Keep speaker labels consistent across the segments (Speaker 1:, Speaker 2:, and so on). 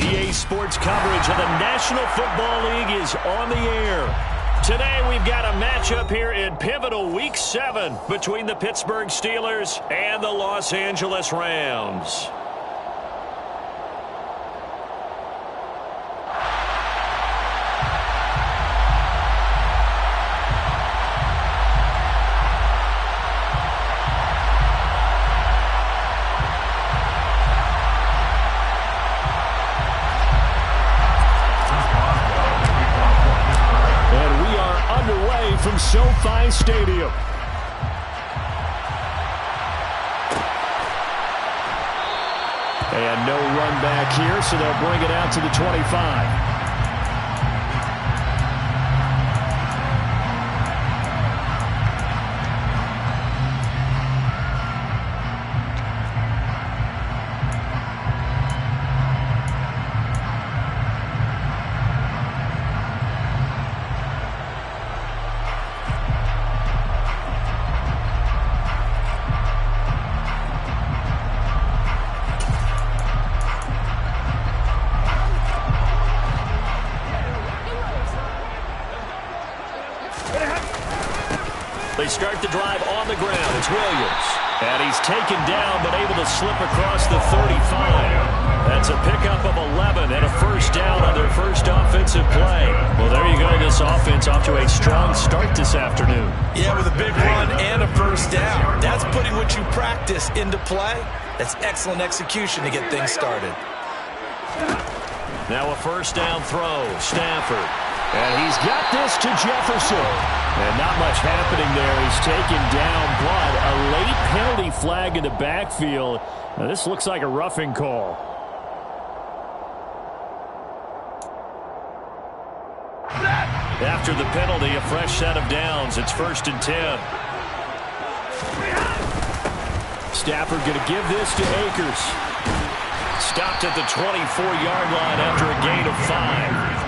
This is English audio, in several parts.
Speaker 1: EA Sports coverage of the National Football League is on the air. Today we've got a matchup here in pivotal Week 7 between the Pittsburgh Steelers and the Los Angeles Rams. From SoFi Stadium. And no run back here, so they'll bring it out to the 25. They start the drive on the ground. It's Williams. And he's taken down, but able to slip across the 35. That's a pickup of 11 and a first down on their first offensive play. Well, there you go. This offense off to a strong start this afternoon.
Speaker 2: Yeah, with a big run and a first down. That's putting what you practice into play. That's excellent execution to get things started.
Speaker 1: Now a first down throw. Stafford. And he's got this to Jefferson. And not much happening there. He's taken down, but a late penalty flag in the backfield. Now, this looks like a roughing call. After the penalty, a fresh set of downs. It's 1st and 10. Stafford going to give this to Akers. Stopped at the 24-yard line after a gain of 5.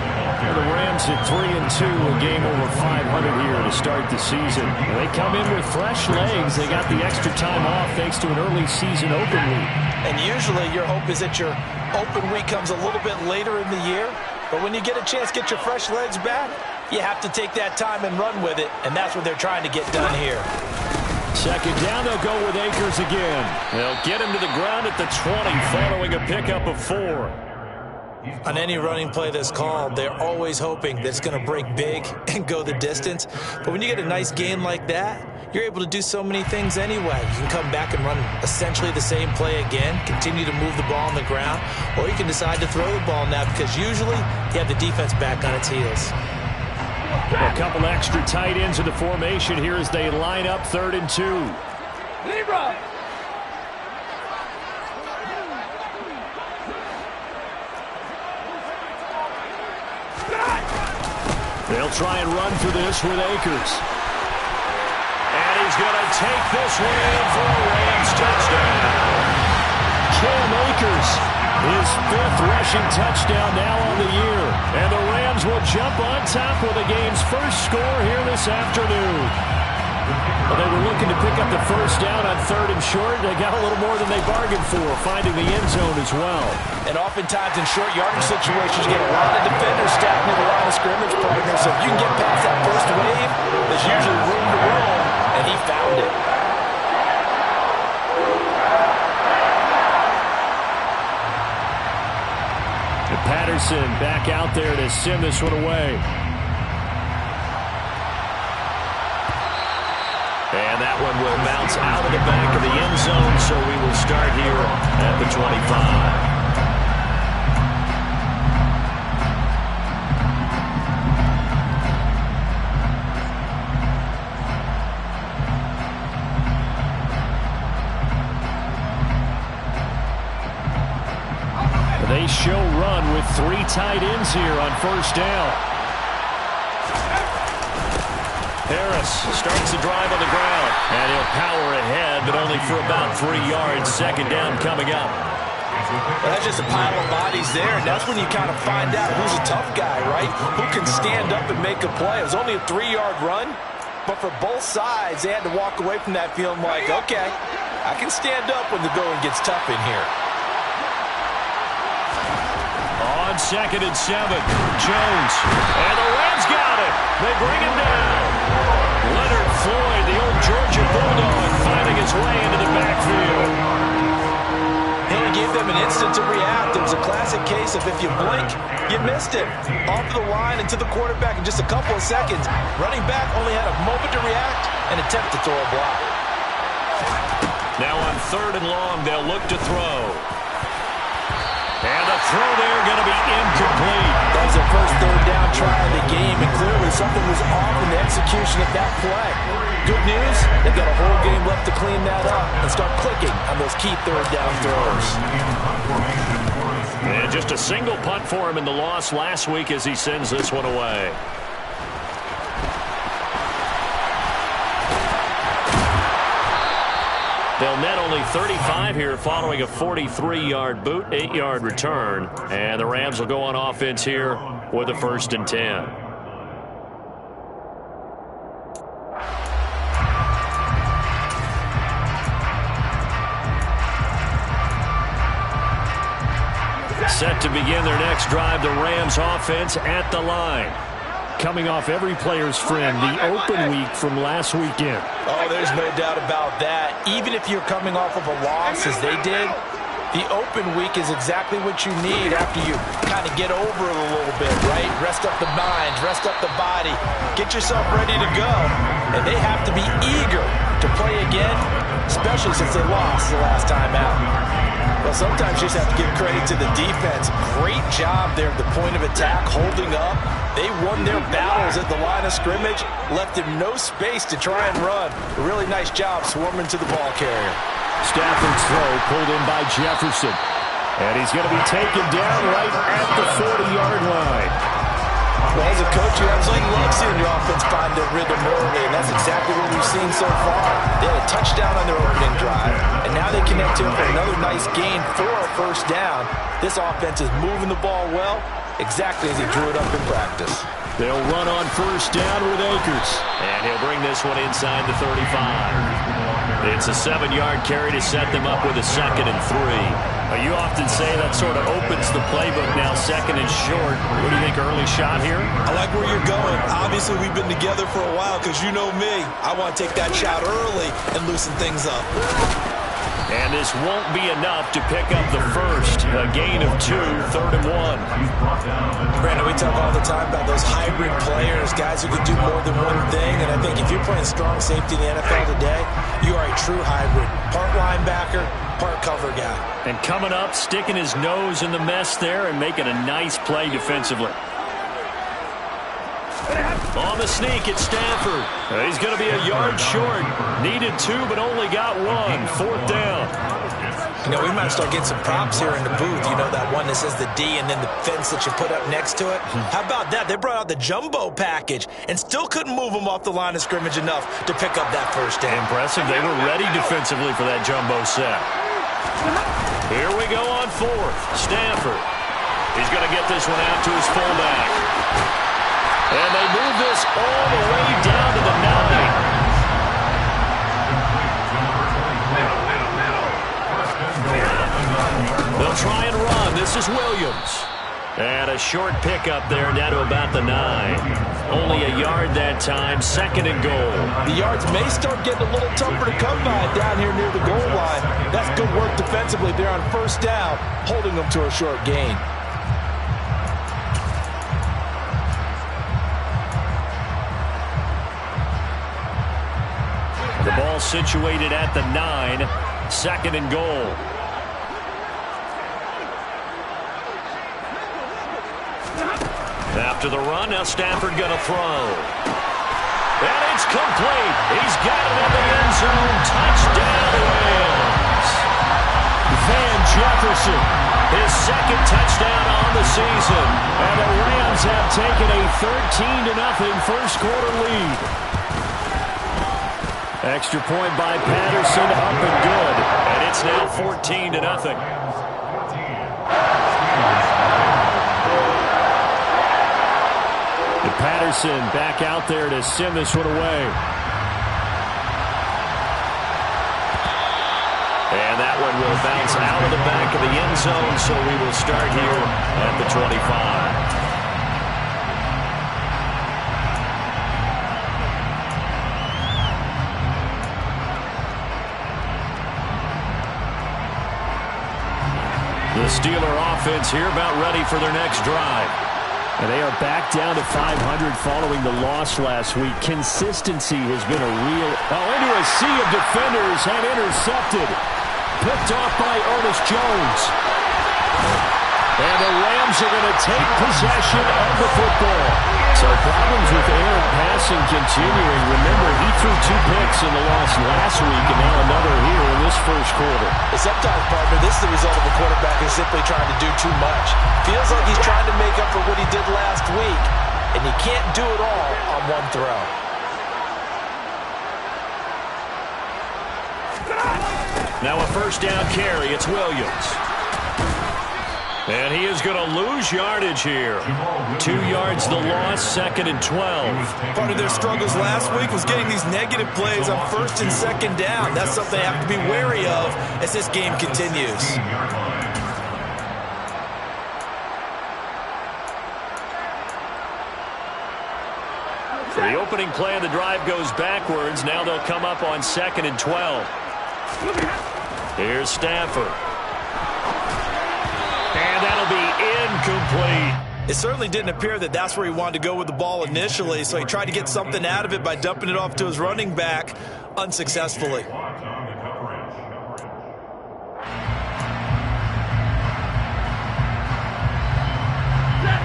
Speaker 1: The Rams at 3-2, a game over 500 here to start the season. They come in with fresh legs. They got the extra time off thanks to an early season open week.
Speaker 2: And usually your hope is that your open week comes a little bit later in the year. But when you get a chance to get your fresh legs back, you have to take that time and run with it. And that's what they're trying to get done here.
Speaker 1: Second down, they'll go with Akers again. They'll get him to the ground at the 20 following a pickup of 4.
Speaker 2: On any running play that's called, they're always hoping that it's going to break big and go the distance. But when you get a nice gain like that, you're able to do so many things anyway. You can come back and run essentially the same play again, continue to move the ball on the ground, or you can decide to throw the ball now because usually you have the defense back on its heels.
Speaker 1: A couple extra tight ends in the formation here as they line up 3rd and 2.
Speaker 3: Libra.
Speaker 1: They'll try and run for this with Akers. And he's going to take this one in for a Rams touchdown. Cam Akers, his 5th rushing touchdown now on the year. And the Rams will jump on top with the game's first score here this afternoon. Well, they were looking to pick up the first down on 3rd and short. They got a little more than they bargained for, finding the end zone as well.
Speaker 2: And oftentimes in short yardage situations, you get a lot of defenders stacking at the line of scrimmage, partner. So if you can get past that first wave, there's usually room to roam, and he found it.
Speaker 1: And Patterson back out there to send this one away. And that one will bounce out of the back of the end zone, so we will start here at the 25. They show run with 3 tight ends here on first down. Harris starts the drive on the ground, and he'll power ahead, but only for about 3 yards. Second down coming up.
Speaker 2: Well, that's just a pile of bodies there, and that's when you kind of find out who's a tough guy, right? Who can stand up and make a play. It was only a 3-yard run, but for both sides, they had to walk away from that feeling like, okay, I can stand up when the going gets tough in here.
Speaker 1: on 2nd and 7. Jones. And the Rams got it. They bring him down. Leonard Floyd, the old Georgia Bulldog, finding his way into the backfield.
Speaker 2: He only gave them an instant to react. It was a classic case of if you blink, you missed it. Off of the line and to the quarterback in just a couple of seconds. Running back only had a moment to react and attempt to throw a block.
Speaker 1: Now on 3rd and long, they'll look to throw. And the throw there going to be incomplete.
Speaker 2: That was their first 3rd down try of the game, and clearly something was off in the execution of that play. Good news, they've got a whole game left to clean that up and start clicking on those key 3rd down throws.
Speaker 1: And just a single punt for him in the loss last week as he sends this one away. They'll net only 35 here following a 43-yard boot, 8-yard return. And the Rams will go on offense here with a 1st and 10. Set to begin their next drive, the Rams offense at the line. Coming off every player's friend, the open week from last weekend.
Speaker 2: Oh, there's no doubt about that. Even if you're coming off of a loss, as they did, the open week is exactly what you need after you kind of get over it a little bit, right? Rest up the mind, rest up the body, get yourself ready to go. And they have to be eager to play again, especially since they lost the last time out. Well, sometimes you just have to give credit to the defense. Great job there at the point of attack, holding up. They won their battles at the line of scrimmage, left him no space to try and run. A really nice job swarming to the ball carrier.
Speaker 1: Stafford's throw pulled in by Jefferson. And he's going to be taken down right at the 40-yard line.
Speaker 2: Well, as a coach, you absolutely love seeing your offense find their rhythm early, and that's exactly what we've seen so far. They had a touchdown on their opening drive, and now they connect to him for another nice gain for a 1st down. This offense is moving the ball well, exactly as he drew it up in practice.
Speaker 1: They'll run on 1st down with Akers. And he'll bring this one inside the 35. It's a 7-yard carry to set them up with a 2nd and 3. You often say that sort of opens the playbook now, 2nd and short. What do you think, early shot here?
Speaker 2: I like where you're going. Obviously, we've been together for a while because you know me. I want to take that shot early and loosen things up.
Speaker 1: And this won't be enough to pick up the first. A gain of 2, 3rd and 1.
Speaker 2: Brandon, we talk all the time about those hybrid players, guys who can do more than one thing. And I think if you're playing strong safety in the NFL today, you are a true hybrid. Part linebacker, part cover guy.
Speaker 1: And coming up, sticking his nose in the mess there and making a nice play defensively. On the sneak, it's Stafford. He's going to be a yard short. Needed 2, but only got 1. 4th down.
Speaker 2: You know, we might start getting some props here in the booth. You know, that one that says the D and then the fence that you put up next to it. How about that? They brought out the jumbo package and still couldn't move them off the line of scrimmage enough to pick up that 1st down.
Speaker 1: Impressive. They were ready defensively for that jumbo set. Here we go on 4th. Stafford. He's going to get this one out to his fullback. And they move this all the way down to the 9. They'll try and run. This is Williams. And a short pickup there down to about the 9. Only a yard that time, 2nd and goal.
Speaker 2: The yards may start getting a little tougher to come by down here near the goal line. That's good work defensively there on 1st down, holding them to a short gain.
Speaker 1: The ball situated at the 9, 2nd and goal. After the run, now Stafford going to throw. And it's complete. He's got it in the end zone. Touchdown, Rams. Van Jefferson, his 2nd touchdown on the season. And the Rams have taken a 13-0 first quarter lead. Extra point by Patterson, up and good. And it's now 14-0. Patterson back out there to send this one away. And that one will will bounce out of the back of the end zone, so we will start here at the 25. The Steeler offense here about ready for their next drive.
Speaker 3: And they are back down to 500 following the loss last week. Consistency has been a real... into a sea of defenders and intercepted. Picked off by Ernest Jones.
Speaker 1: And the Rams are going to take possession of the football.
Speaker 3: So problems with errant passing continuing. Remember, he threw 2 picks in the loss last week, and now another here in this first quarter.
Speaker 2: Sometimes, partner, this is the result of a quarterback who's simply trying to do too much. Feels like he's trying to make up for what he did last week, and he can't do it all on one throw.
Speaker 1: Now a first down carry. It's Williams. And he is going to lose yardage here. 2 yards the loss, 2nd and 12.
Speaker 2: Part of their struggles last week was getting these negative plays on 1st and 2nd down. That's something they have to be wary of as this game continues.
Speaker 1: For the opening play of the drive goes backwards. Now they'll come up on 2nd and 12. Here's Stafford. And that'll be incomplete.
Speaker 2: It certainly didn't appear that that's where he wanted to go with the ball initially, so he tried to get something out of it by dumping it off to his running back unsuccessfully.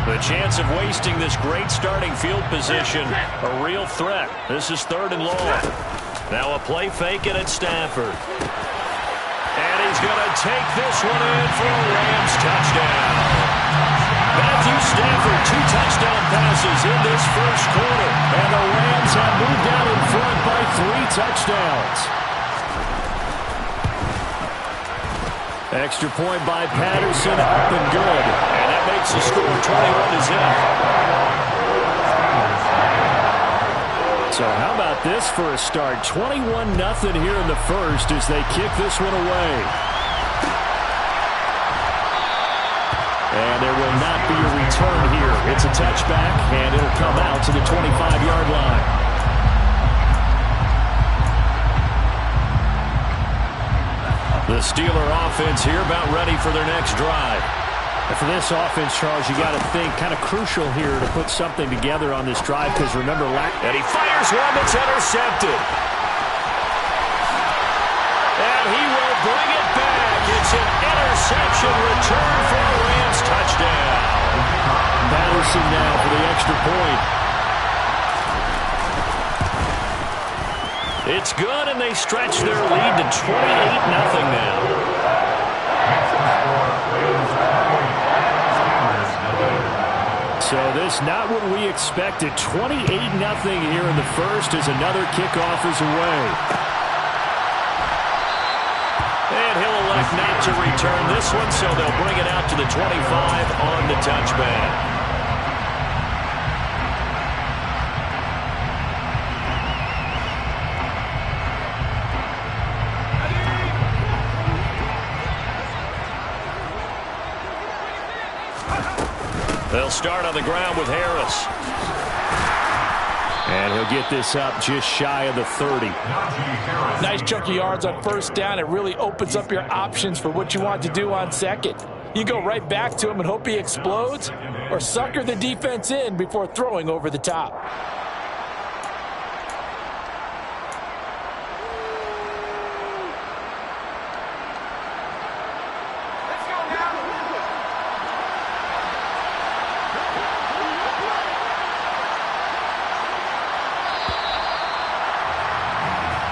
Speaker 1: The chance of wasting this great starting field position, a real threat. This is 3rd and long. Now a play fake, and it's Stafford. And he's going to take this one in for a Rams touchdown. Matthew Stafford, 2 touchdown passes in this first quarter. And the Rams have moved out in front by 3 touchdowns.
Speaker 3: Extra point by Patterson, up and good.
Speaker 1: And that makes the score 21-0.
Speaker 3: So how about this for a start? 21-0 here in the first as they kick this one away. And there will not be a return here. It's a touchback, and it'll come out to the 25-yard line.
Speaker 1: The Steeler offense here about ready for their next drive.
Speaker 3: And for this offense, Charles, you got to think kind of crucial here to put something together on this drive because remember,
Speaker 1: and he fires one that's intercepted. And he will bring it back. It's an interception return for a Rams touchdown.
Speaker 3: Patterson now for the extra point.
Speaker 1: It's good, and they stretch their lead to 28-0 now.
Speaker 3: So this not what we expected. 28-0 here in the first as another kickoff is away.
Speaker 1: And he'll elect not to return this one, so they'll bring it out to the 25 on the touchback. They'll start on the ground with Harris.
Speaker 3: And he'll get this up just shy of the 30.
Speaker 2: Nice chunk of yards on 1st down. It really opens up your options for what you want to do on 2nd. You go right back to him and hope he explodes, or sucker the defense in before throwing over the top.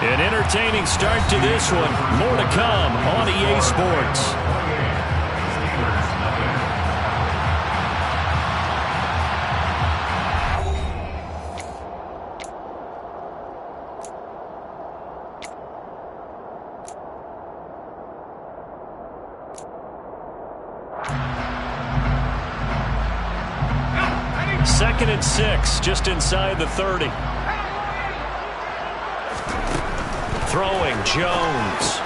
Speaker 1: An entertaining start to this one. More to come on EA Sports. Second and 6, just inside the 30. Throwing Jones.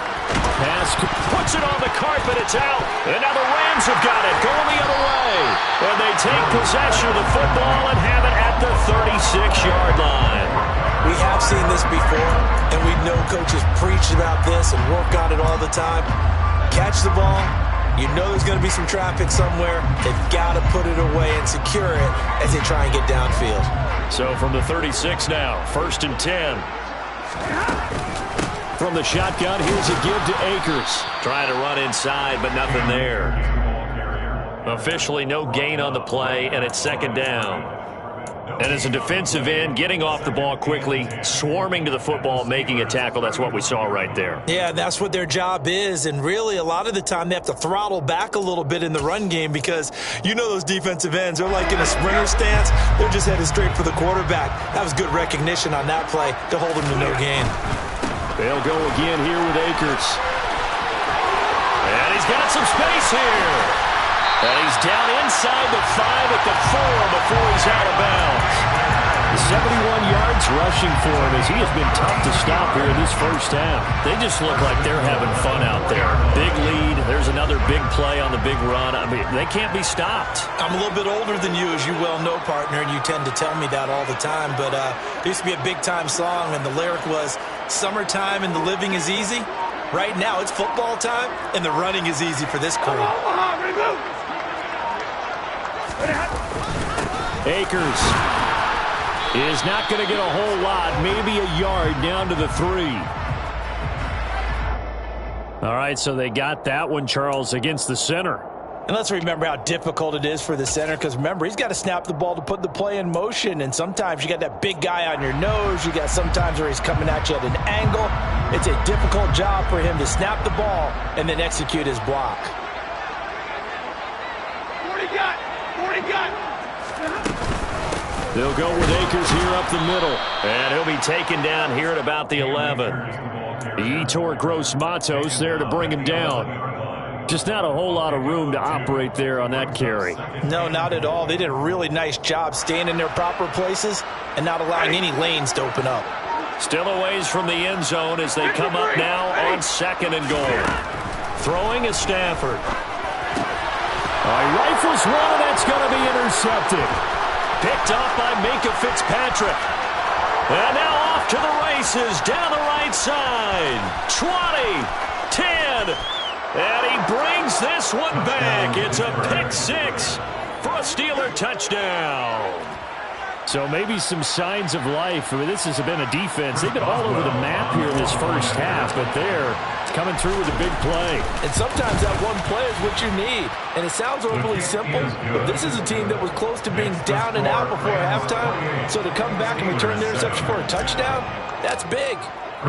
Speaker 3: pass.
Speaker 1: Puts it on the carpet. It's out. And now the Rams have got it. Going the other way. And they take possession of the football and have it at the 36-yard line.
Speaker 2: We have seen this before, and we know coaches preach about this and work on it all the time. Catch the ball. You know there's going to be some traffic somewhere. They've got to put it away and secure it as they try and get downfield.
Speaker 1: So from the 36 now, 1st and 10.
Speaker 3: From the shotgun, here's a give to Akers.
Speaker 1: Trying to run inside, but nothing there. Officially no gain on the play, and it's 2nd down. And as a defensive end, getting off the ball quickly, swarming to the football, making a tackle, that's what we saw right there.
Speaker 2: Yeah, that's what their job is, and really a lot of the time they have to throttle back a little bit in the run game because you know those defensive ends, they're like in a sprinter stance. They're just headed straight for the quarterback. That was good recognition on that play to hold them to no gain.
Speaker 3: They'll go again here with Akers.
Speaker 1: And he's got some space here. And he's down inside the 5 at the 4 before he's out of bounds.
Speaker 3: 71 yards rushing for him as he has been tough to stop here in this first half.
Speaker 1: They just look like they're having fun out there. Big lead. There's another big play on the big run. I mean, they can't be stopped.
Speaker 2: I'm a little bit older than you, as you well know, partner, and you tend to tell me that all the time. But there used to be a big-time song, and the lyric was, "Summertime and the living is easy." Right now, it's football time, and the running is easy for this crew.
Speaker 3: Akers is not going to get a whole lot, maybe a yard down to the 3. All right, so they got that one, Charles, against the center.
Speaker 2: And let's remember how difficult it is for the center because, remember, he's got to snap the ball to put the play in motion, and sometimes you got that big guy on your nose. You got sometimes where he's coming at you at an angle. It's a difficult job for him to snap the ball and then execute his block.
Speaker 4: 40 got.
Speaker 3: They'll go with Akers here up the middle.
Speaker 1: And he'll be taken down here at about the 11.
Speaker 3: Yetur Gross-Matos there to bring him down. Just not a whole lot of room to operate there on that carry.
Speaker 2: No, not at all. They did a really nice job staying in their proper places and not allowing any lanes to open up.
Speaker 1: Still a ways from the end zone as they come up now on 2nd and goal. Throwing is Stafford.
Speaker 3: He rifles one, and that's going to be intercepted.
Speaker 1: Picked off by Minkah Fitzpatrick. And now off to the races down the right side. 20, 10, and he brings this one back. It's a pick 6 for a Steeler touchdown.
Speaker 3: So maybe some signs of life. I mean, this has been a defense. They've been all over the map here in this first half, but they're coming through with a big play.
Speaker 2: And sometimes that one play is what you need. And it sounds overly simple, but this is a team that was close to being down and out before halftime. So to come back and return the interception for a touchdown, that's big.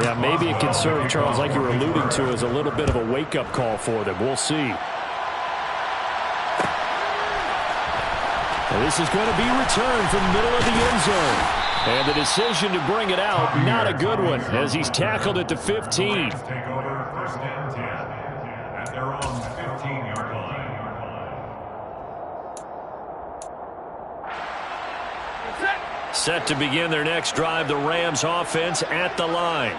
Speaker 3: Yeah, maybe it can serve, Charles, like you were alluding to, as a little bit of a wake-up call for them. We'll see. And this is going to be returned from the middle of the end zone. And the decision to bring it out, not a good one, as he's tackled at the 15.
Speaker 4: Take over 1st and 10 at their own 15-yard line.
Speaker 1: Set to begin their next drive, the Rams offense at the line.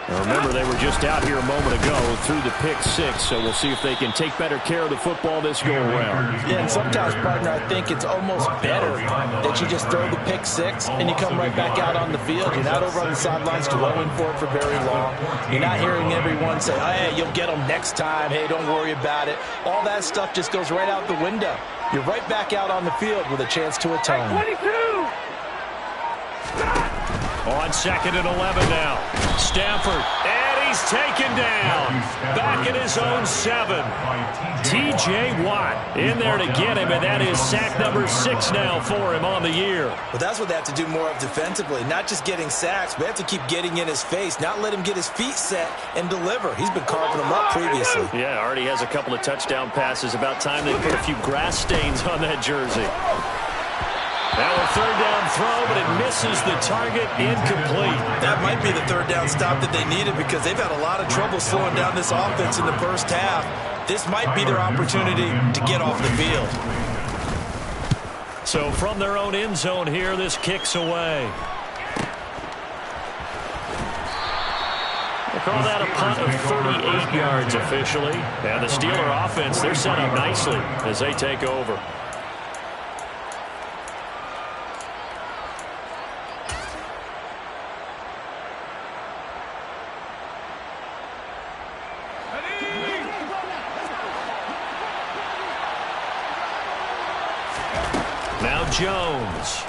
Speaker 3: Now remember, they were just out here a moment ago through the pick 6, so we'll see if they can take better care of the football this go-around.
Speaker 2: Yeah, and sometimes, partner, I think it's almost better that you just throw the pick 6 and you come right back out on the field. You're not over on the sidelines dwelling for it for very long. You're not hearing everyone say, oh, hey, you'll get them next time. Hey, don't worry about it. All that stuff just goes right out the window. You're right back out on the field with a chance to atone.
Speaker 4: 22!
Speaker 1: On 2nd and 11 now. Stafford, and he's taken down. Back at his own 7. T.J. Watt in there to get him, and that is sack number 6 now for him on the year.
Speaker 2: Well, that's what they have to do more of defensively. Not just getting sacks, but they have to keep getting in his face, not let him get his feet set and deliver. He's been carving them up previously.
Speaker 1: Yeah, already has a couple of touchdown passes. About time they put a few grass stains on that jersey. Now a 3rd down throw, but it misses the target, incomplete.
Speaker 2: That might be the 3rd down stop that they needed because they've had a lot of trouble slowing down this offense in the first half. This might be their opportunity to get off the field.
Speaker 1: So from their own end zone here, this kicks away.
Speaker 3: Call that a punt of 38 yards officially. And the Steeler offense, they're set up nicely as they take over. Now Jones.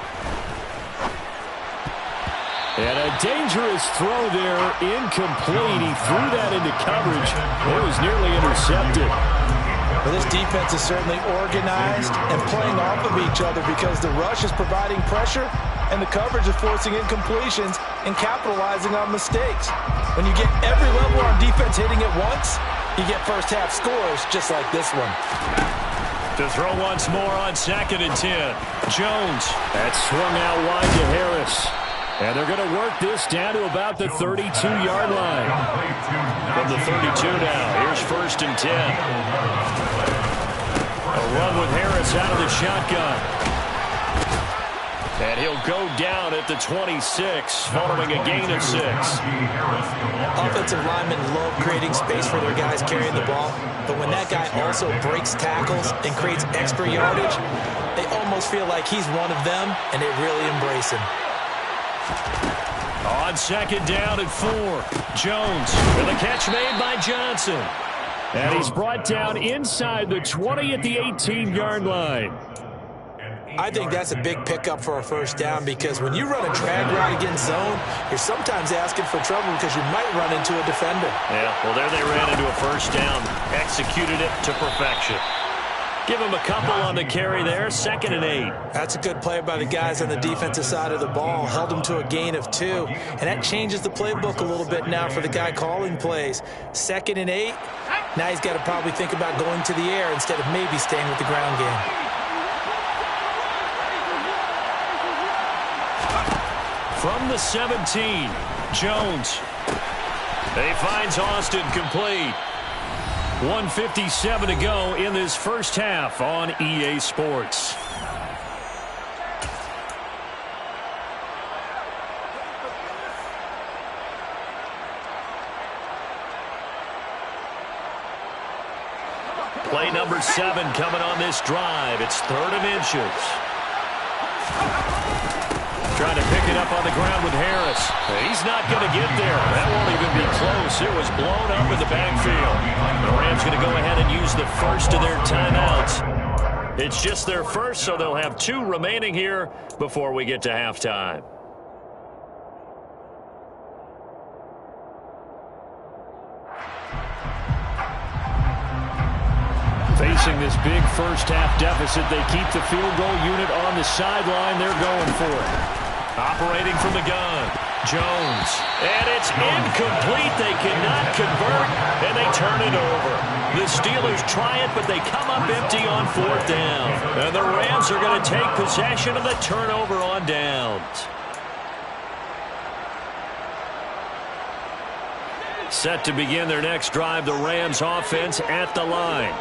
Speaker 3: And a dangerous throw there, incomplete. He threw that into coverage. It was nearly intercepted.
Speaker 2: Well, this defense is certainly organized and playing off of each other because the rush is providing pressure and the coverage is forcing incompletions and capitalizing on mistakes. When you get every level on defense hitting at once, you get first half scores just like this one.
Speaker 3: To throw once more on 2nd and 10. Jones. That swung out wide to Harris. And they're going to work this down to about the 32-yard line. From the 32 now, here's 1st and 10. A run with Harris out of the shotgun. And he'll go down at the 26, following a gain of 6.
Speaker 2: Offensive linemen love creating space for their guys carrying the ball, but when that guy also breaks tackles and creates extra yardage, they almost feel like he's one of them, and they really embrace him.
Speaker 3: On 2nd down at 4, Jones with a catch made by Johnson. And he's brought down inside the 20 at the 18-yard line.
Speaker 2: I think that's a big pickup for a first down because when you run a drag route against zone, you're sometimes asking for trouble because you might run into a defender.
Speaker 3: Yeah, well, there they ran into a first down. Executed it to perfection. Give him a couple on the carry there, 2nd and 8.
Speaker 2: That's a good play by the guys on the defensive side of the ball. Held them to a gain of 2. And that changes the playbook a little bit now for the guy calling plays. 2nd and 8. Now he's got to probably think about going to the air instead of maybe staying with the ground game.
Speaker 3: From the 17, Jones. He finds Austin complete. 1:57 to go in this first half on EA Sports. Play number 7 coming on this drive. It's 3rd and inches. Trying to pick it up on the ground with Harris. He's not going to get there. That won't even be close. It was blown up in the backfield. The Rams going to go ahead and use the first of their timeouts. It's just their first, so they'll have 2 remaining here before we get to halftime. Facing this big first half deficit, they keep the field goal unit on the sideline. They're going for it. Operating from the gun, Jones. And it's incomplete. They cannot convert, and they turn it over. The Steelers try it, but they come up empty on 4th down. And the Rams are going to take possession of the turnover on downs. Set to begin their next drive, the Rams offense at the line.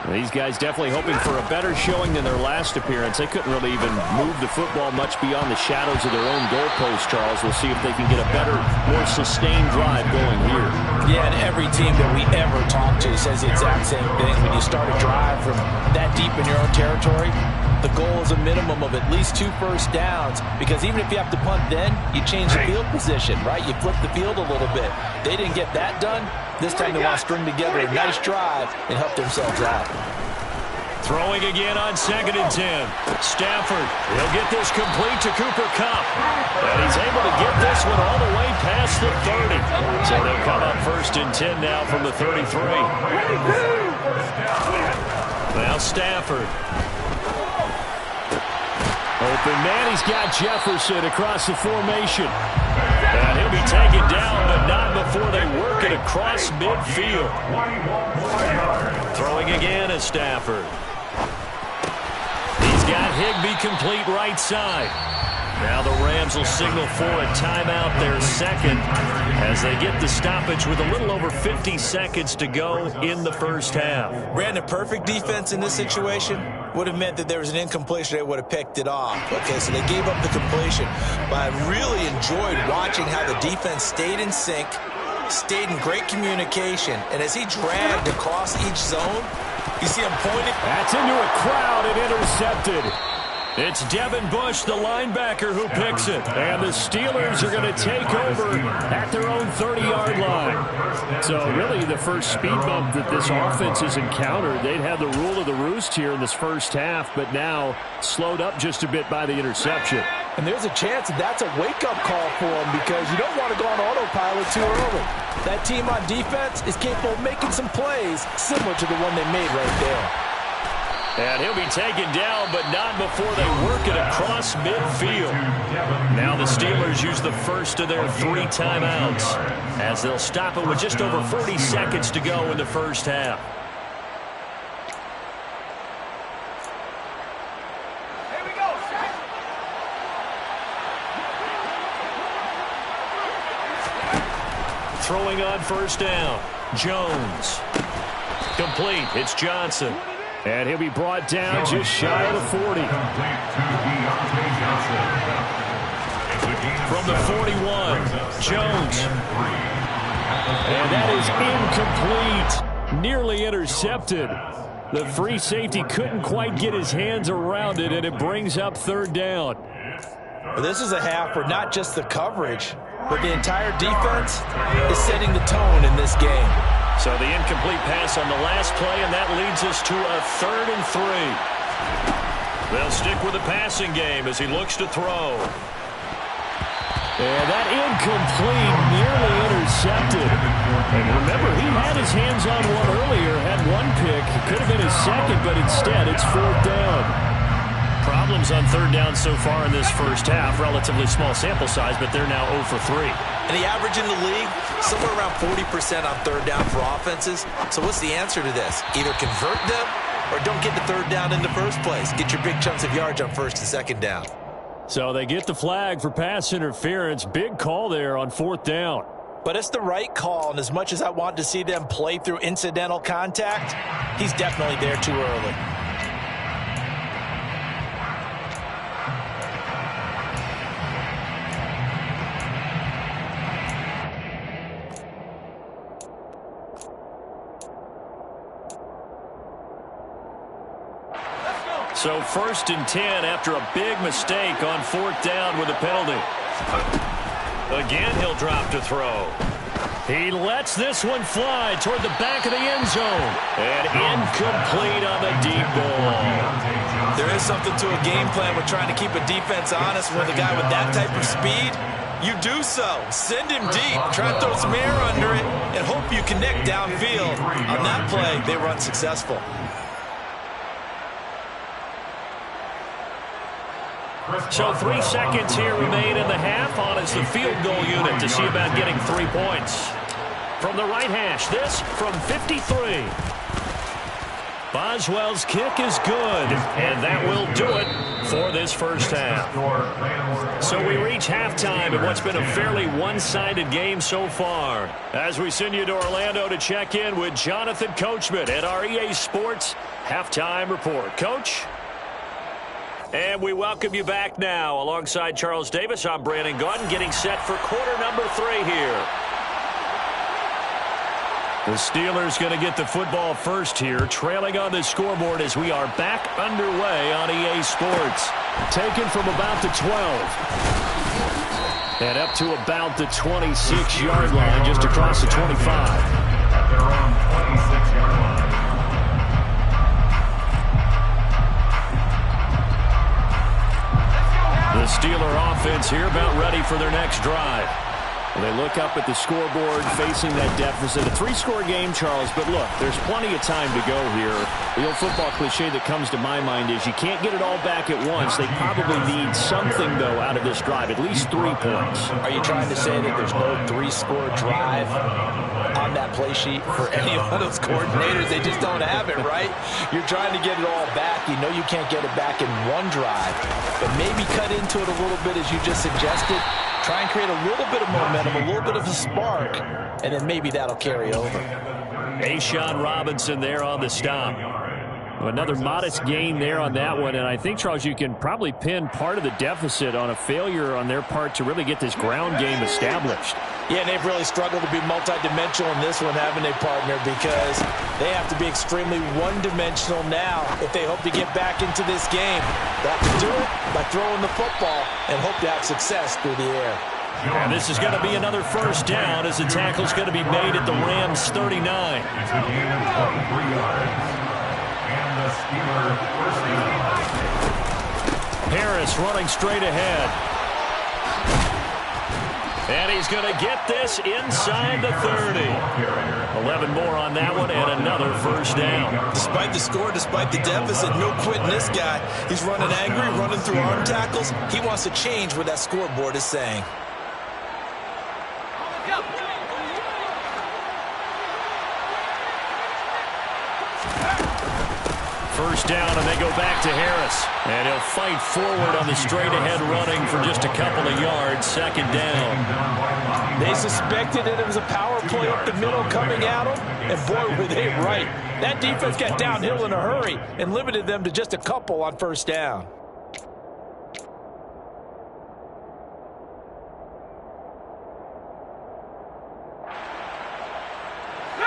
Speaker 3: These guys definitely hoping for a better showing than their last appearance. They couldn't really even move the football much beyond the shadows of their own goalpost, Charles. We'll see if they can get a better, more sustained drive going here.
Speaker 2: Yeah, and every team that we ever talk to says the exact same thing. When you start a drive from that deep in your own territory, the goal is a minimum of at least 2 first downs, because even if you have to punt then, you change the field position, right? You flip the field a little bit. They didn't get that done. This time they want to string together a nice drive and help themselves out.
Speaker 3: Throwing again on 2nd and 10. Stafford, he'll get this complete to Cooper Kupp. And he's able to get this one all the way past the 30. So they'll come up 1st and 10 now from the 33. Now Stafford. Open man, he's got Jefferson across the formation. And he'll be taken down, but not before they work it across midfield. Throwing again is Stafford. He's got Higbee complete right side. Now the Rams will signal for a timeout, their 2nd, as they get the stoppage with a little over 50 seconds to go in the first half.
Speaker 2: Brandon, perfect defense in this situation would have meant that there was an incompletion. They would have picked it off. Okay, so they gave up the completion. But I really enjoyed watching how the defense stayed in sync, stayed in great communication, and as he dragged across each zone, you see him pointing.
Speaker 3: That's into a crowd and intercepted. It's Devin Bush, the linebacker, who picks it. And the Steelers are going to take over at their own 30-yard line. So really the first speed bump that this offense has encountered. They'd had the rule of the roost here in this first half, but now slowed up just a bit by the interception.
Speaker 2: And there's a chance that that's a wake-up call for him, because you don't want to go on autopilot too early. That team on defense is capable of making some plays similar to the one they made right there.
Speaker 3: And he'll be taken down, but not before they work it across midfield. Now the Steelers use the first of their 3 timeouts, as they'll stop it with just over 40 seconds to go in the first half. Throwing on first down, Jones. Complete, it's Johnson. And he'll be brought down just shy of the 40. From the 41, Jones. And that is incomplete. Nearly intercepted. The free safety couldn't quite get his hands around it, and it brings up third down.
Speaker 2: Well, this is a half where not just the coverage, but the entire defense is setting the tone in this game.
Speaker 3: So the incomplete pass on the last play, and that leads us to a 3rd and 3. They'll stick with the passing game as he looks to throw. And that incomplete, nearly intercepted. And remember, he had his hands on one earlier, had one pick. It could have been his second, but instead it's 4th down. Problems on 3rd down so far in this first half. Relatively small sample size, but they're now 0 for 3.
Speaker 2: And the average in the league, somewhere around 40% on 3rd down for offenses. So what's the answer to this? Either convert them or don't get the 3rd down in the first place. Get your big chunks of yards on 1st and 2nd down.
Speaker 3: So they get the flag for pass interference. Big call there on 4th down.
Speaker 2: But it's the right call, and as much as I want to see them play through incidental contact, he's definitely there too early.
Speaker 3: So 1st and 10 after a big mistake on 4th down with a penalty. Again, he'll drop to throw. He lets this one fly toward the back of the end zone. And incomplete on the deep ball.
Speaker 2: There is something to a game plan with trying to keep a defense honest with a guy with that type of speed. You do so. Send him deep. Try to throw some air under it and hope you connect downfield. On that play, they were unsuccessful.
Speaker 3: So 3 seconds here remain in the half. On is the field goal unit to see about getting 3 points. From the right hash, this from 53. Boswell's kick is good, and that will do it for this first half. So we reach halftime in what's been a fairly one-sided game so far. As we send you to Orlando to check in with Jonathan Coachman at our EA Sports Halftime Report. Coach? And we welcome you back now. Alongside Charles Davis, I'm Brandon Gaudin, getting set for quarter number 3 here. The Steelers going to get the football first here, trailing on the scoreboard as we are back underway on EA Sports. Taken from about the 12. And up to about the 26-yard line, just across the 25.
Speaker 4: At their own 26-yard line.
Speaker 3: The Steeler offense here about ready for their next drive. Well, they look up at the scoreboard facing that deficit. A 3-score game, Charles, but look, there's plenty of time to go here. The old football cliche that comes to my mind is you can't get it all back at once. They probably need something, though, out of this drive, at least 3 points.
Speaker 2: Are you trying to say that there's no 3-score drive on that play sheet for any one of those coordinators? They just don't have it, right? You're trying to get it all back. You know you can't get it back in one drive, but maybe cut into it a little bit as you just suggested. Try and create a little bit of momentum, a little bit of a spark, and then maybe that'll carry over.
Speaker 3: A'Shawn Robinson there on the stop. Another modest gain there on that one, and I think, Charles, you can probably pin part of the deficit on a failure on their part to really get this ground game established.
Speaker 2: Yeah, and they've really struggled to be multidimensional in this one, haven't they, partner? Because they have to be extremely one-dimensional now if they hope to get back into this game. They have to do it by throwing the football and hope to have success through the air.
Speaker 3: And this is going to be another first down as the tackle's going to be made at the Rams' 39.
Speaker 4: It's a gain of 23 yards. And the Steelers first down.
Speaker 3: Harris running straight ahead. And he's going to get this inside the 30. 11 more on that one and another first down.
Speaker 2: Despite the score, despite the deficit, no quitting this guy. He's running angry, running through arm tackles. He wants to change what that scoreboard is saying.
Speaker 3: First down, and they go back to Harris. And he'll fight forward on the straight-ahead running for just a couple of yards. Second down.
Speaker 2: They suspected that it was a power play up the middle coming at them, and boy, were they right. That defense got downhill in a hurry and limited them to just a couple on first down.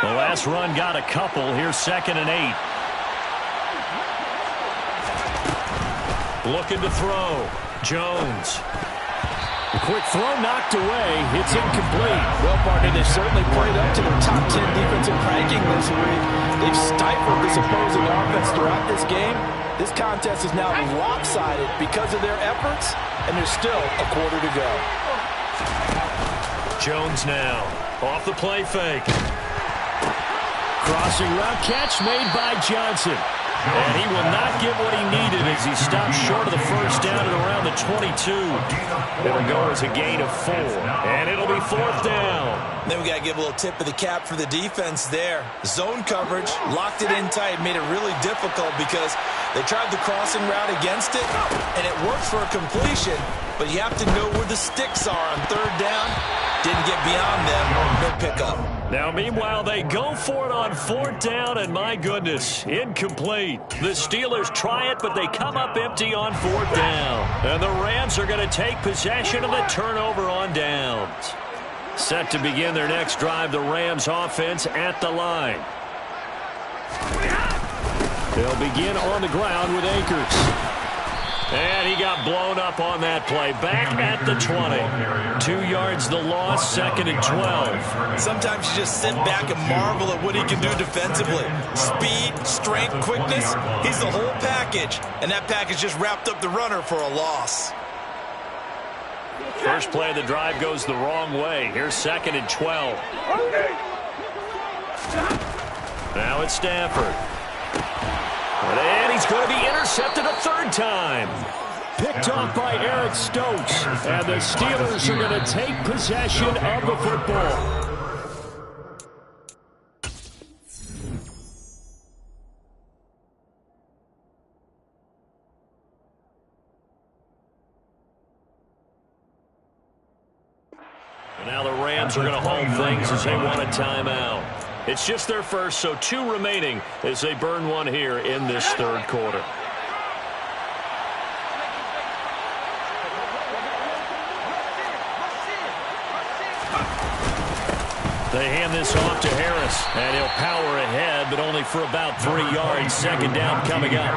Speaker 3: The last run got a couple. Here's 2nd and 8. Looking to throw. Jones. A quick throw knocked away. It's incomplete.
Speaker 2: Well, partner, they've certainly played up to their top 10 defensive ranking this week. They've stifled this opposing offense throughout this game. This contest is now lopsided because of their efforts, and there's still a quarter to go.
Speaker 3: Jones now. Off the play fake. Crossing route catch made by Johnson. And he will not get what he needed as he stops short of the first down at around the 22. It'll go as a gain of 4. And it'll be 4th down.
Speaker 2: Then we got to give a little tip of the cap for the defense there. Zone coverage, locked it in tight, made it really difficult because they tried the crossing route against it, and it worked for a completion. But you have to know where the sticks are on 3rd down. Didn't get beyond them. No pickup.
Speaker 3: Now, meanwhile, they go for it on 4th down, and my goodness, incomplete. The Steelers try it, but they come up empty on 4th down. And the Rams are going to take possession of the turnover on downs. Set to begin their next drive, the Rams offense at the line. They'll begin on the ground with Akers. And he got blown up on that play. Back at the 20. 2 yards the loss, 2nd and 12.
Speaker 2: Sometimes you just sit back and marvel at what he can do defensively. Speed, strength, quickness. He's the whole package. And that package just wrapped up the runner for a loss.
Speaker 3: First play of the drive goes the wrong way. Here's 2nd and 12. Now it's Stafford. And he's going to be intercepted a 3rd time. Picked off by Eric Stokes. And the Steelers are going to take possession of the football. And now the Rams are going to hold things as they want a timeout. It's just their first, so 2 remaining as they burn one here in this 3rd quarter. They hand this off to Harris, and he'll power ahead, but only for about 3 yards. 2nd down coming up.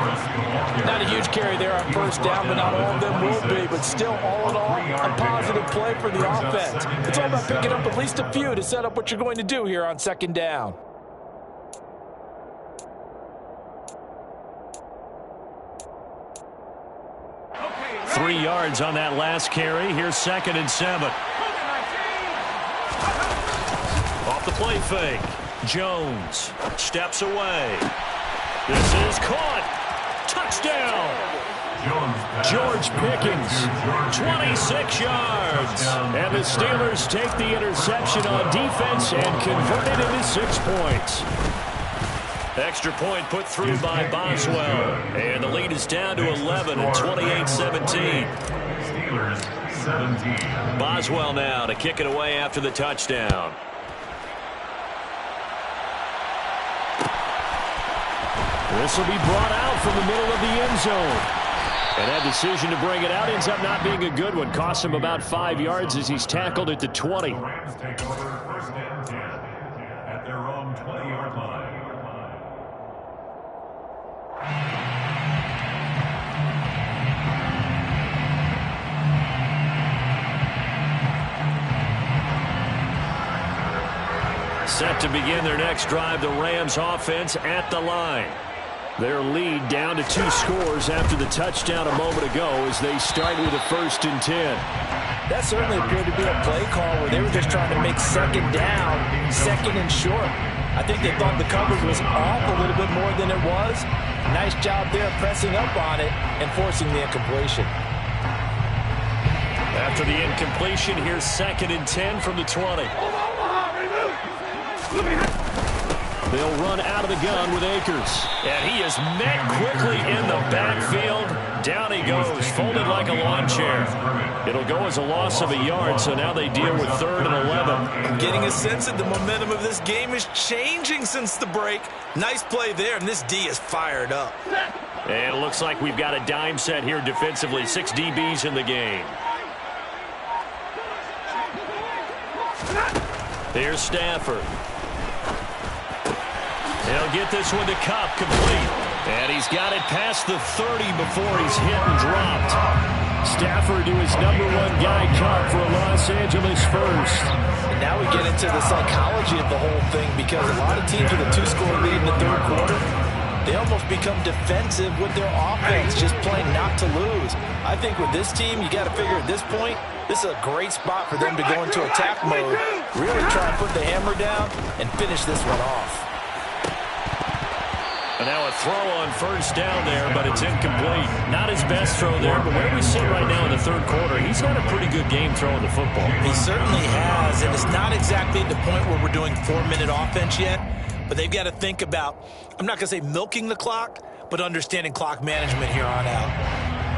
Speaker 2: Not a huge carry there on first down, but not all of them will be. But still, all in all, a positive play for the offense. It's all about picking up at least a few to set up what you're going to do here on 2nd down.
Speaker 3: Okay. 3 yards on that last carry. Here's 2nd and 7. Off the play fake. Jones steps away. This is caught. Touchdown. George Pickens, 26 yards. And the Steelers take the interception on defense and convert it into 6 points. Extra point put through by Boswell. And the lead is down to 11 at 28-17.
Speaker 4: Steelers 17.
Speaker 3: Boswell now to kick it away after the touchdown. This will be brought out from the middle of the end zone. And that decision to bring it out ends up not being a good one. Costs him about 5 yards as he's tackled at the 20.
Speaker 4: The Rams take over first and 10 at their own 20-yard line.
Speaker 3: Set to begin their next drive, the Rams offense at the line. Their lead down to 2 scores after the touchdown a moment ago as they start with a 1st and 10.
Speaker 2: That certainly appeared to be a play call where they were just trying to make second down, second and short. I think they thought the coverage was off a little bit more than it was. Nice job there pressing up on it and forcing the incompletion.
Speaker 3: After the incompletion, here's 2nd and 10 from the 20. They'll run out of the gun with Akers. And he is met quickly in the backfield. Down he goes, folded like a lawn chair. It'll go as a loss of a yard, so now they deal with 3rd and 11.
Speaker 2: I'm getting a sense that the momentum of this game is changing since the break. Nice play there, and this D is fired up.
Speaker 3: And it looks like we've got a dime set here defensively. 6 DBs in the game. Here's Stafford. He'll get this one to Kupp, complete. And he's got it past the 30 before he's hit and dropped. Stafford to his #1 guy, Kupp, for a Los Angeles first.
Speaker 2: And now we get into the psychology of the whole thing, because a lot of teams with a 2-score lead in the 3rd quarter, they almost become defensive with their offense, just playing not to lose. I think with this team, you got to figure at this point, this is a great spot for them to go into attack mode, really try and put the hammer down and finish this one off.
Speaker 3: And now a throw on 1st down there, but it's incomplete. Not his best throw there, but where we sit right now in the 3rd quarter, he's had a pretty good game throwing the football.
Speaker 2: He certainly has, and it's not exactly at the point where we're doing 4-minute offense yet, but they've got to think about, I'm not going to say milking the clock, but understanding clock management here on out.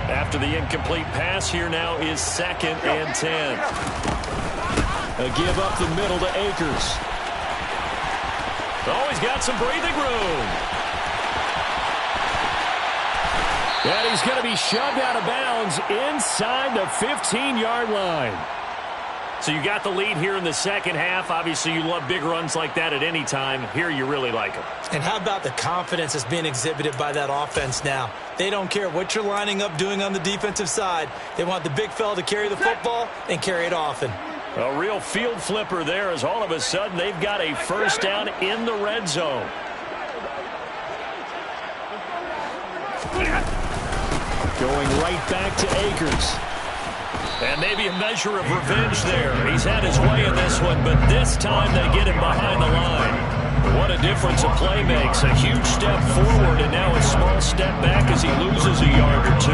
Speaker 3: After the incomplete pass, here now is 2nd and 10. A give up the middle to Akers. Oh, he's got some breathing room. And he's going to be shoved out of bounds inside the 15-yard line. So you got the lead here in the 2nd half. Obviously, you love big runs like that at any time. Here, you really like them.
Speaker 2: And how about the confidence that's being exhibited by that offense now? They don't care what you're lining up doing on the defensive side. They want the big fella to carry the football and carry it often.
Speaker 3: A real field flipper there, as all of a sudden they've got a 1st down in the red zone. Going right back to Akers. And maybe a measure of revenge there. He's had his way in this one, but this time they get him behind the line. What a difference a play makes. A huge step forward and now a small step back as he loses a yard or 2.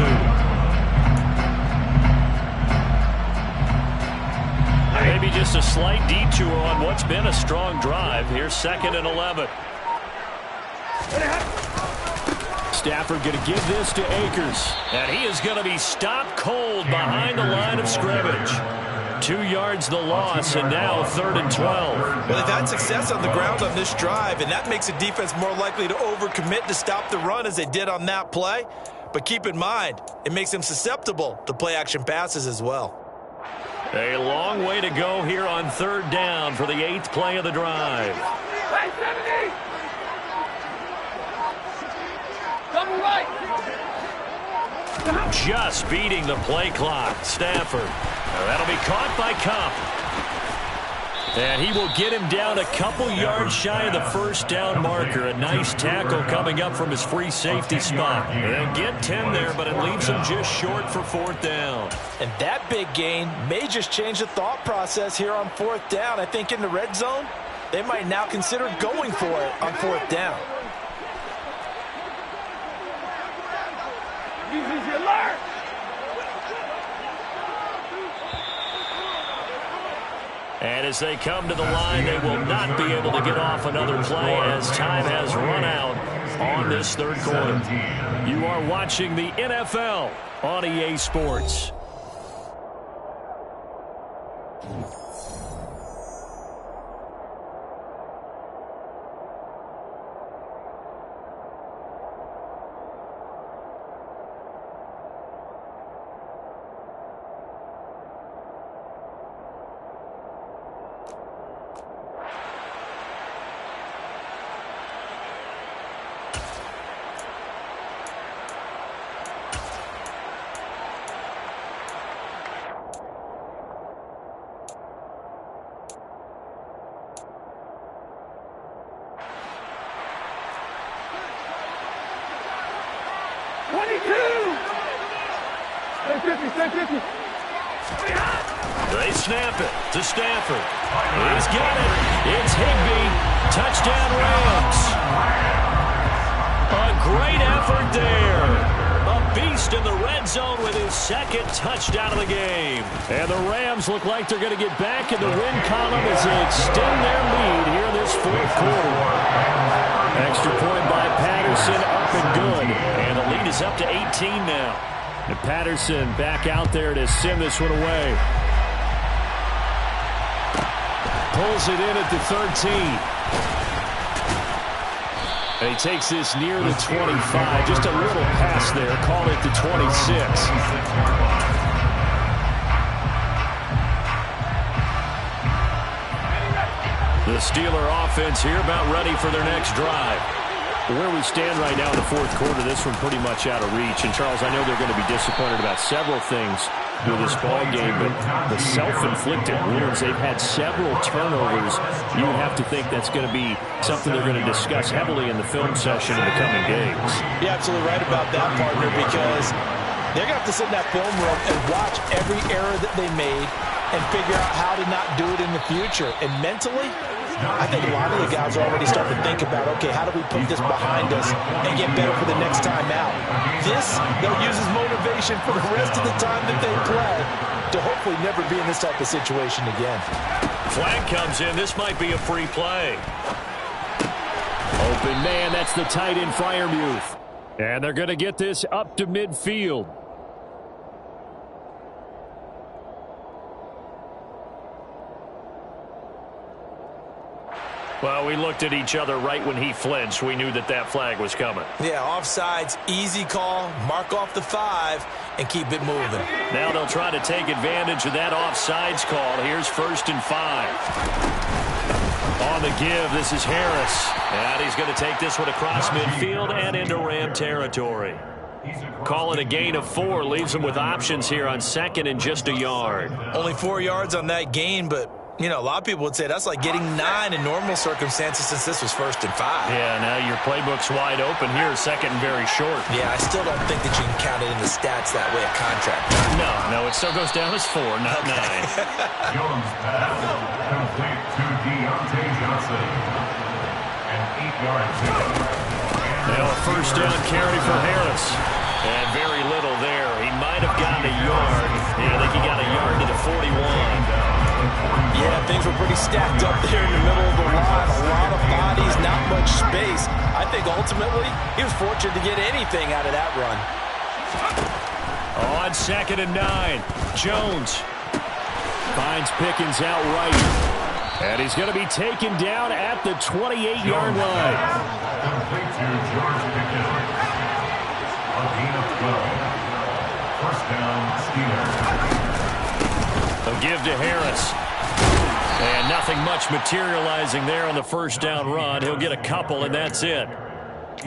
Speaker 3: Maybe just a slight detour on what's been a strong drive. Here's 2nd and 11. Stafford going to give this to Akers. And he is going to be stopped cold behind the line of scrimmage. 2 yards the loss, and now 3rd and 12.
Speaker 2: Well, they've had success on the ground on this drive, and that makes a defense more likely to overcommit to stop the run as they did on that play. But keep in mind, it makes them susceptible to play-action passes as well.
Speaker 3: A long way to go here on 3rd down for the 8th play of the drive. Just beating the play clock. Stafford. That'll be caught by Kupp. And he will get him down a couple yards shy of the 1st down marker. A nice tackle coming up from his free safety spot. They'll get 10 there, but it leaves him just short for 4th down.
Speaker 2: And that big gain may just change the thought process here on 4th down. I think in the red zone, they might now consider going for it on 4th down.
Speaker 3: And as they come to the line, they will not be able to get off another play as time has run out on this 3rd quarter. You are watching the NFL on EA Sports.
Speaker 1: They snap it to Stafford. He's got it. It's Higbee. Touchdown Rams. A great effort there. A beast in the red zone with his second touchdown of the game.
Speaker 3: And the Rams look like they're going to get back in the win column as they extend their lead here in this fourth quarter. Extra point by Patterson, up and good. And the lead is up to 18 now. And Patterson back out there to send this one away.
Speaker 1: Pulls it in at the 13.
Speaker 3: And he takes this near the 25. Just a little pass there. Call it the 26. The Steeler offense here about ready for their next drive. Where we stand right now in the fourth quarter, this one pretty much out of reach. And, Charles, I know they're going to be disappointed about several things with this ball game, but the self-inflicted wounds, they've had several turnovers. You would have to think that's going to be something they're going to discuss heavily in the film session in the coming games.
Speaker 2: You're absolutely right about that, partner, because they're going to have to sit in that film room and watch every error that they made and figure out how to not do it in the future. And mentally, I think a lot of the guys are already starting to think about, okay, how do we put this behind us and get better for the next time out? This, they'll use as motivation for the rest of the time that they play to hopefully never be in this type of situation again.
Speaker 1: Flag comes in. This might be a free play.
Speaker 3: Open man, that's the tight end Freiermuth. And they're going to get this up to midfield.
Speaker 1: Well, we looked at each other right when he flinched. We knew that that flag was coming.
Speaker 2: Yeah, offsides, easy call, mark off the 5, and keep it moving.
Speaker 1: Now they'll try to take advantage of that offsides call. Here's 1st and 5. On the give, this is Harris. And he's going to take this one across midfield and into Ram territory. Call it a gain of 4, leaves him with options here on 2nd and just a yard.
Speaker 2: Only 4 yards on that gain, but you know, a lot of people would say that's like getting 9 in normal circumstances since this was 1st and 5.
Speaker 1: Yeah, now your playbook's wide open here, 2nd and very short.
Speaker 2: Yeah, I still don't think that you can count it in the stats that way, a contract.
Speaker 1: No, it still goes down as 4, not 9.
Speaker 4: Jones pass complete to Deontay Johnson. And 8 yards.
Speaker 1: Now a 1st down carry for Harris. And very little there. He might have gotten a yard. Yeah, I think he got a yard to the 41.
Speaker 2: Yeah, things were pretty stacked up there in the middle of the line. A lot of bodies, not much space. I think ultimately he was fortunate to get anything out of that run.
Speaker 1: On 2nd and 9, Jones
Speaker 3: finds Pickens out right. And he's going to be taken down at the 28-yard line.
Speaker 4: Complete to George Pickens. A gain of 12. 1st down, Steelers.
Speaker 1: They'll give to Harris. And nothing much materializing there on the 1st down run. He'll get a couple, and that's it.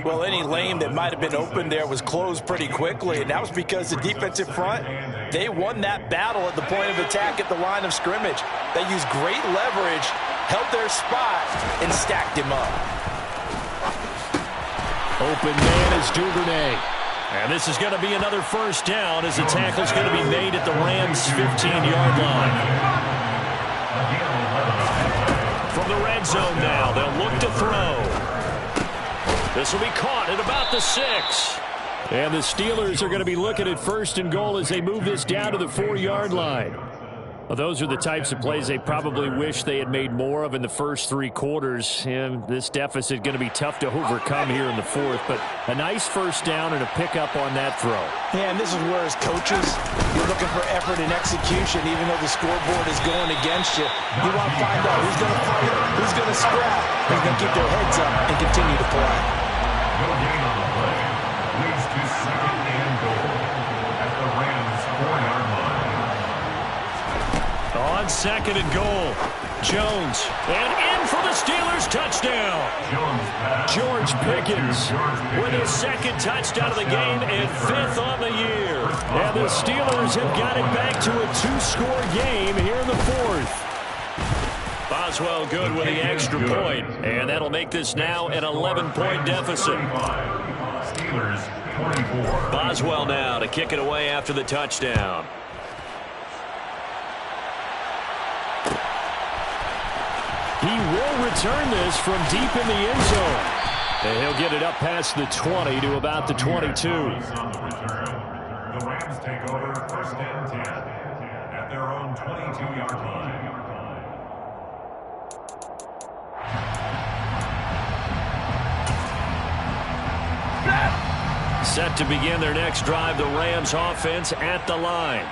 Speaker 2: Well, any lane that might have been open there was closed pretty quickly, and that was because the defensive front, they won that battle at the point of attack at the line of scrimmage. They used great leverage, held their spot, and stacked him up.
Speaker 3: Open man is Duvernay.
Speaker 1: And this is going to be another 1st down as the tackle's going to be made at the Rams' 15-yard line. From the red zone now, they'll look to throw. This will be caught at about the 6.
Speaker 3: And the Steelers are going to be looking at 1st and goal as they move this down to the 4-yard line. Well, those are the types of plays they probably wish they had made more of in the first 3 quarters. And this deficit going to be tough to overcome here in the 4th. But a nice 1st down and a pickup on that throw.
Speaker 2: Yeah, and this is where as coaches, you're looking for effort and execution, even though the scoreboard is going against you. You want to find out who's going to fight, who's going to scrap, who's going to keep their heads up and continue to play.
Speaker 4: No gain on the play. Leads to 2nd and goal at the Rams' 4-yard line.
Speaker 1: On 2nd and goal, Jones, and in for the Steelers touchdown. George Pickens with his 2nd touchdown of the game and 5th on the year.
Speaker 3: And the Steelers have got it back to a 2-score game here in the 4th.
Speaker 1: Boswell good with the extra point, and that'll make this now an 11-point deficit.
Speaker 4: Steelers 24.
Speaker 1: Boswell now to kick it away after the touchdown.
Speaker 3: He will return this from deep in the end zone. And he'll get it up past the 20 to about the 22.
Speaker 4: The Rams take over 1st and 10 at their own 22-yard line.
Speaker 3: Set to begin their next drive, the Rams offense at the line.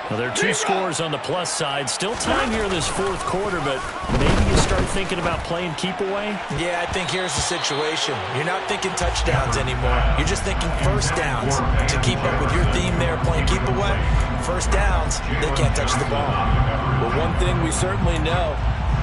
Speaker 3: Well, there are 2 scores on the plus side. Still time here in this 4th quarter, but maybe you start thinking about playing keep away?
Speaker 2: Yeah, I think here's the situation. You're not thinking touchdowns anymore. You're just thinking first downs. To keep up with your theme there, playing keep away, first downs, they can't touch the ball.
Speaker 5: Well, one thing we certainly know,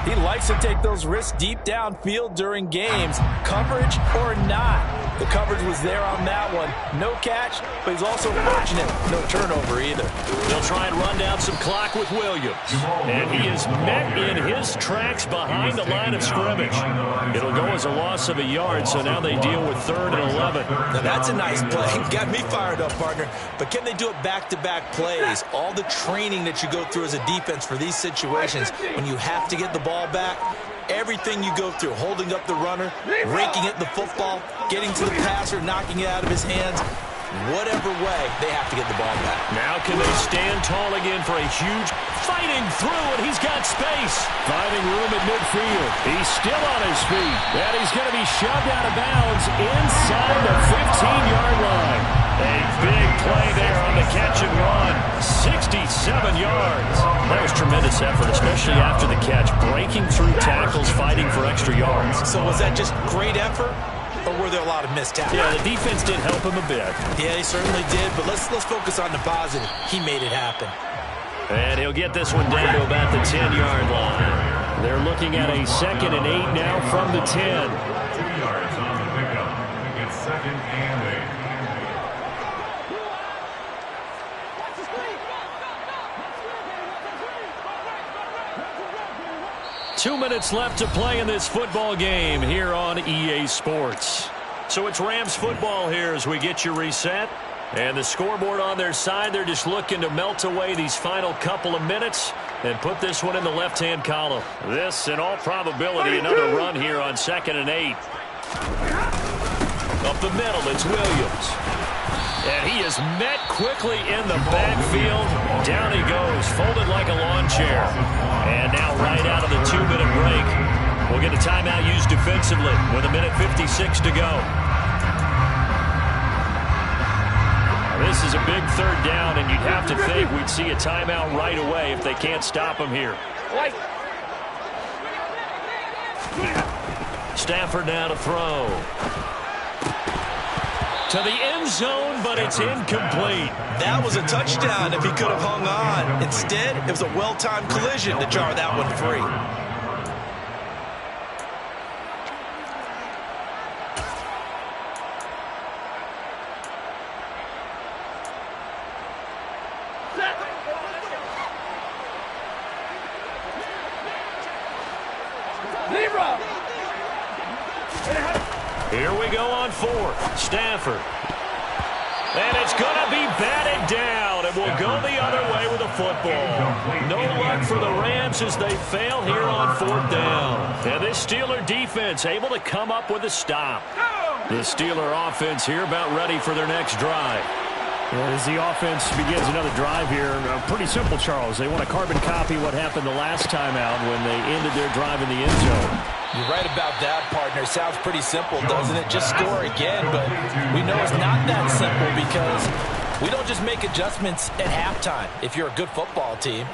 Speaker 5: he likes to take those risks deep downfield during games, coverage or not. The coverage was there on that one. No catch, but he's also fortunate. No turnover either.
Speaker 3: They'll try and run down some clock with Williams. And he is met in his tracks behind the line of scrimmage. It'll go as a loss of a yard, so now they deal with 3rd and 11.
Speaker 2: Now that's a nice play. Got me fired up, partner. But can they do it back-to-back plays? All the training that you go through as a defense for these situations, when you have to get the ball back, everything you go through, holding up the runner, raking at the football, getting to the passer, knocking it out of his hands, whatever way, they have to get the ball back.
Speaker 3: Now can they stand tall again for a huge fighting through, and he's got space. Finding room at midfield. He's still on his feet, and he's going to be shoved out of bounds inside the 15-yard line. A big play there on the catch and run. 67 yards. That was tremendous effort, especially after the catch. Breaking through tackles, fighting for extra yards.
Speaker 2: So was that just great effort, or were there a lot of missed tackles?
Speaker 3: Yeah, the defense did help him a bit.
Speaker 2: Yeah, they certainly did, but let's focus on the positive. He made it happen.
Speaker 3: And he'll get this one down to about the 10-yard line. They're looking at a 2nd and 8 now from the 10.
Speaker 4: 2 yards on the pickup. It's 2nd and 8.
Speaker 3: 2 minutes left to play in this football game here on EA Sports. So it's Rams football here as we get you reset. And the scoreboard on their side, they're just looking to melt away these final couple of minutes and put this one in the left-hand column. This, in all probability, another run here on 2nd and 8. Up the middle, it's Williams. And he is met quickly in the backfield. Down he goes, folded like a lawn chair. And now right out of the 2-minute break, we'll get a timeout used defensively with 1:56 to go. This is a big 3rd down, and you'd have to think we'd see a timeout right away if they can't stop him here. Stafford now to throw. To the end zone, but it's incomplete.
Speaker 2: That was a touchdown if he could have hung on. Instead, it was a well-timed collision to jar that one free.
Speaker 3: Here we go on 4th. Stafford. And it's going to be batted down. It will go the other way with the football. No luck for the Rams as they fail here on 4th down. And this Steeler defense able to come up with a stop. The Steeler offense here about ready for their next drive. As the offense begins another drive here, pretty simple, Charles. They want to carbon copy what happened the last time out when they ended their drive in the end zone.
Speaker 2: You're right about that, partner. Sounds pretty simple, doesn't it? Just score again, but we know it's not that simple because we don't just make adjustments at halftime. If you're a good football team,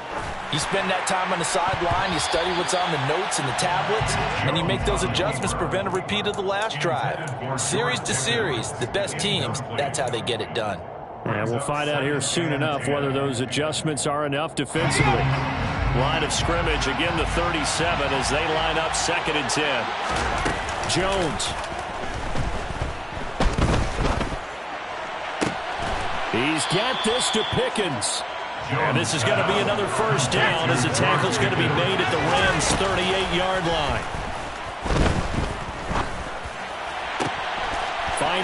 Speaker 2: you spend that time on the sideline, you study what's on the notes and the tablets, and you make those adjustments, prevent a repeat of the last drive. Series to series, the best teams, that's how they get it done.
Speaker 3: And we'll find out here soon enough whether those adjustments are enough defensively. Line of scrimmage, again the 37 as they line up 2nd and 10. Jones. He's got this to Pickens. And this is going to be another 1st down as the tackle's going to be made at the Rams' 38-yard line.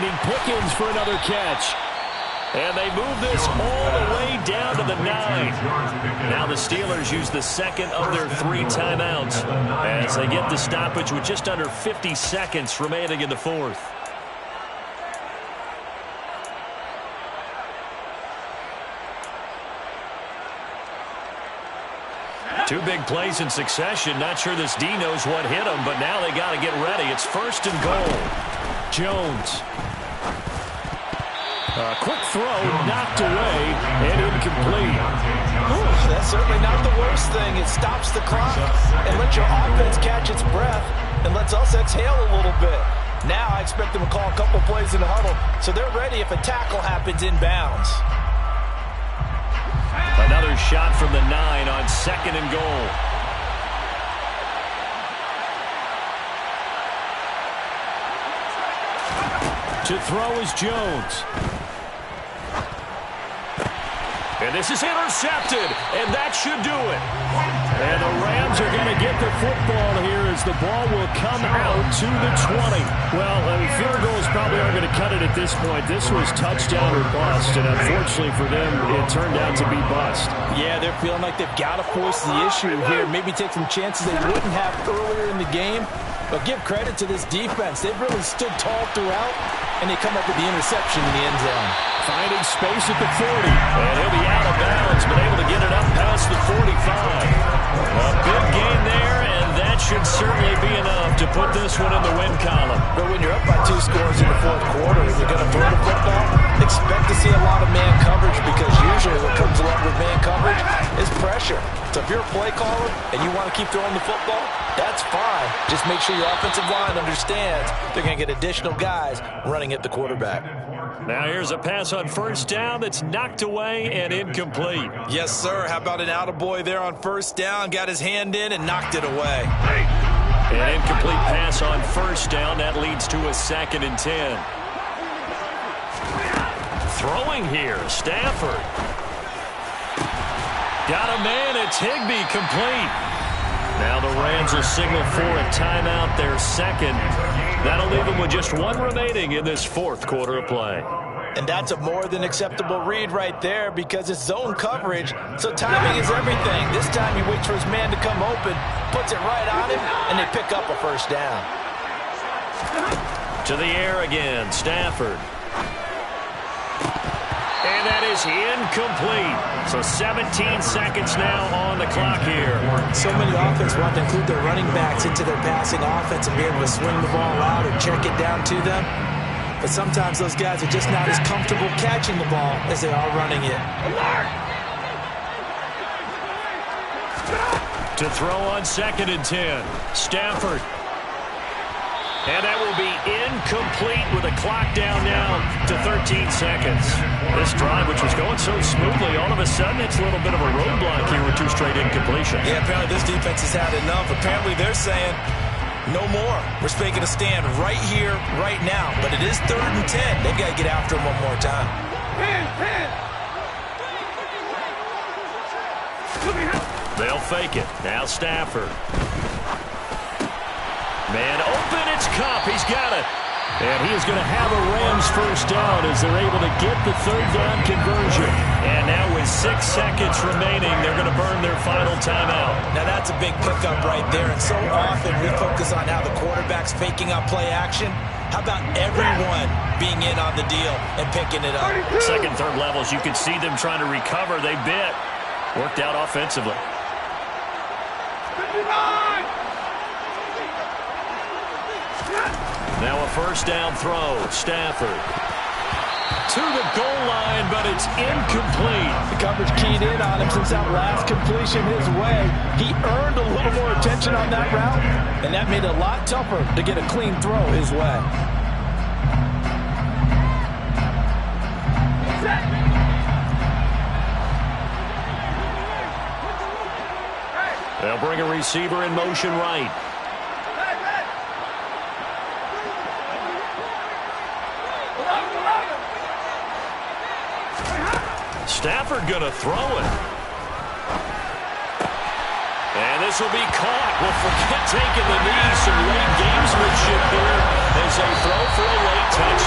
Speaker 3: finding Pickens for another catch. And they move this all the way down to the 9. Now the Steelers use the second of their 3 timeouts as they get the stoppage with just under 50 seconds remaining in the fourth. Two big plays in succession. Not sure this D knows what hit him, but now they got to get ready. It's 1st and goal. Jones. A quick throw, knocked away, and incomplete.
Speaker 2: Ooh, that's certainly not the worst thing. It stops the clock and lets your offense catch its breath and lets us exhale a little bit. Now I expect them to call a couple plays in the huddle, so they're ready if a tackle happens inbounds.
Speaker 3: Another shot from the 9 on 2nd and goal. To throw is Jones. And this is intercepted, and that should do it. And the Rams are going to get the football here as the ball will come out to the 20. Well, field goals probably aren't going to cut it at this point. This was touchdown or bust, and unfortunately for them, it turned out to be bust.
Speaker 2: Yeah, they're feeling like they've got to force the issue here. Maybe take some chances they wouldn't have earlier in the game. But give credit to this defense. They've really stood tall throughout, and they come up with the interception in the end zone.
Speaker 3: Finding space at the 40. And he'll be out of bounds, but able to get it up past the 45. A big gain there, and that should certainly be enough to put this one in the win column.
Speaker 2: But when you're up by 2 scores in the fourth quarter and you're going to throw the football, expect to see a lot of man coverage because usually what comes along with man coverage is pressure. So if you're a play caller and you want to keep throwing the football, that's fine. Just make sure your offensive line understands they're going to get additional guys running at the quarterback.
Speaker 3: Now here's a pass on 1st down that's knocked away and incomplete.
Speaker 2: Yes, sir. How about an attaboy there on 1st down? Got his hand in and knocked it away.
Speaker 3: An incomplete pass on 1st down. That leads to a 2nd and 10. Throwing here, Stafford. Got a man. It's Higbee, complete. Now the Rams will signal for a timeout, their 2nd. That'll leave them with just 1 remaining in this 4th quarter of play.
Speaker 2: And that's a more than acceptable read right there because it's zone coverage, so timing is everything. This time he waits for his man to come open, puts it right on him, and they pick up a 1st down.
Speaker 3: To the air again, Stafford. And that is incomplete. So 17 seconds now on the clock here.
Speaker 2: So many offenses want to include their running backs into their passing offense and be able to swing the ball out or check it down to them. But sometimes those guys are just not as comfortable catching the ball as they are running it.
Speaker 3: To throw on 2nd and 10. Stafford. And that will be incomplete with a clock down now to 13 seconds. This drive, which was going so smoothly, all of a sudden it's a little bit of a roadblock here with 2 straight incompletions.
Speaker 2: Yeah, apparently this defense has had enough. Apparently they're saying, no more. We're making a stand right here, right now. But it is 3rd and 10. They've got to get after him one more time.
Speaker 3: They'll fake it. Now Stafford. Man open, it's Kupp. He's got it. And he is going to have a Rams 1st down as they're able to get the 3rd down conversion. And now with 6 seconds remaining, they're going to burn their final timeout.
Speaker 2: Now that's a big pickup right there. And so often we focus on how the quarterback's faking up play action. How about everyone being in on the deal and picking it up?
Speaker 3: 2nd, 3rd levels, you can see them trying to recover. They bit. Worked out offensively. Now a 1st down throw. Stafford. To the goal line, but it's incomplete.
Speaker 2: The coverage keyed in on him since that last completion his way. He earned a little more attention on that route, and that made it a lot tougher to get a clean throw his way.
Speaker 3: They'll bring a receiver in motion right. Stafford going to throw it. And this will be caught. Well, forget taking the knee. Some late gamesmanship here as they throw for a late touchdown.